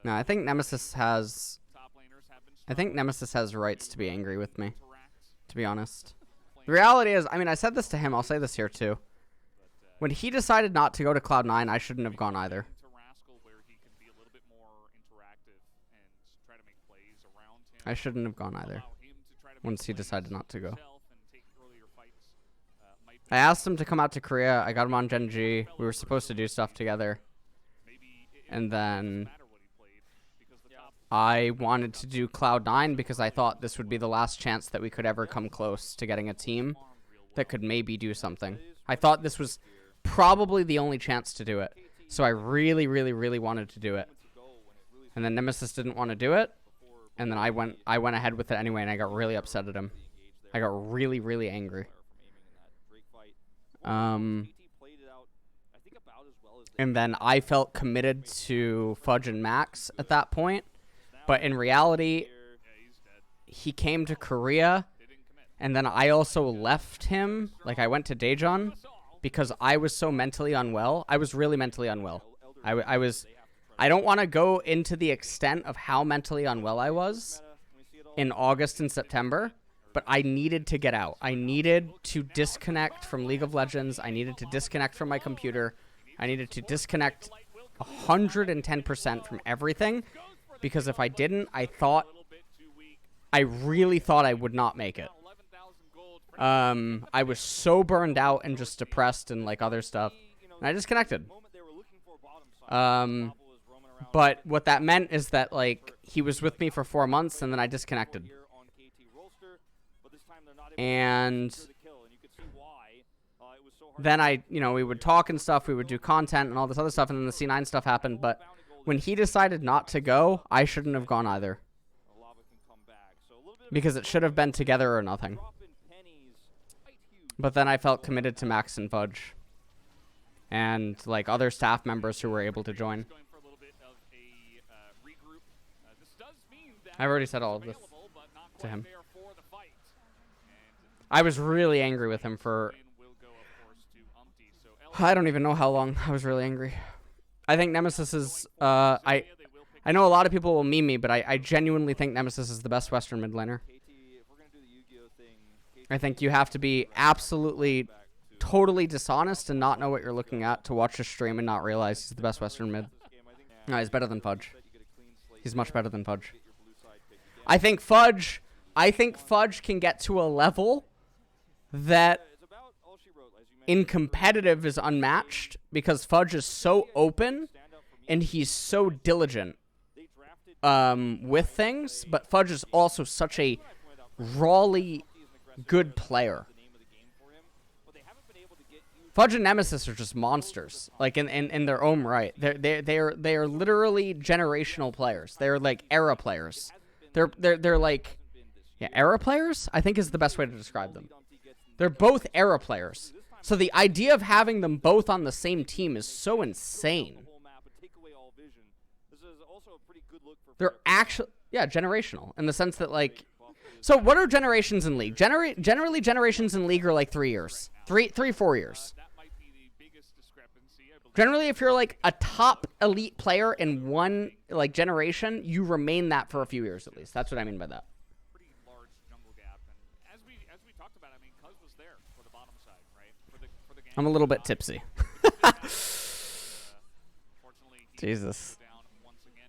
No, I think Nemesis has... I think Nemesis has rights to be angry with me, to be honest. The reality is, I mean, I said this to him. I'll say this here, too. When he decided not to go to Cloud9, I shouldn't have gone either. I shouldn't have gone either once he decided not to go. I asked him to come out to Korea. I got him on Gen G. We were supposed to do stuff together. And then I wanted to do Cloud9 because I thought this would be the last chance that we could ever come close to getting a team that could maybe do something. I thought this was probably the only chance to do it. So I really, really, really wanted to do it. And then Nemesis didn't want to do it. And then I went ahead with it anyway, and I got really upset at him. I got really, really angry. And then I felt committed to Fudge and Max at that point. But in reality, he came to Korea, and then I also left him. Like, I went to Daejeon because I was so mentally unwell. I was really mentally unwell. I don't want to go into the extent of how mentally unwell I was in August and September, but I needed to get out. I needed to disconnect from League of Legends. I needed to disconnect from my computer. I needed to disconnect 110% from everything, because if I didn't, I really thought I would not make it. I was so burned out and just depressed and like other stuff, and I disconnected. But what that meant is that, like, he was with me for 4 months, and then I disconnected. And then we would talk and stuff, we would do content and all this other stuff, and then the C9 stuff happened. But when he decided not to go, I shouldn't have gone either. Because it should have been together or nothing. But then I felt committed to Max and Fudge. And, like, other staff members who were able to join. I've already said all of this to him. I was really angry with him for... I don't even know how long I was really angry. I think Nemesis is... I know a lot of people will meme me, but I genuinely think Nemesis is the best Western mid laner. I think you have to be absolutely, totally dishonest and not know what you're looking at to watch a stream and not realize he's the best Western mid. No, he's better than Fudge. He's much better than Fudge. I think Fudge can get to a level that in competitive is unmatched because Fudge is so open and he's so diligent with things, but Fudge is also such a rawly good player. Fudge and Nemesis are just monsters, like in their own right. They are literally generational players. They're like era players. They're like, yeah, era players, I think is the best way to describe them. They're both era players. So the idea of having them both on the same team is so insane. They're actually, yeah, generational in the sense that, like, so what are generations in League? Generally generations in League are like 3 years. 4 years. Generally, if you're like a top elite player in one like generation, you remain that for a few years at least. That's what I mean by that. Pretty large jungle gap, and as we talked about, I mean, Cuz was there for the bottom side, right? For the game. I'm a little bit tipsy. Jesus.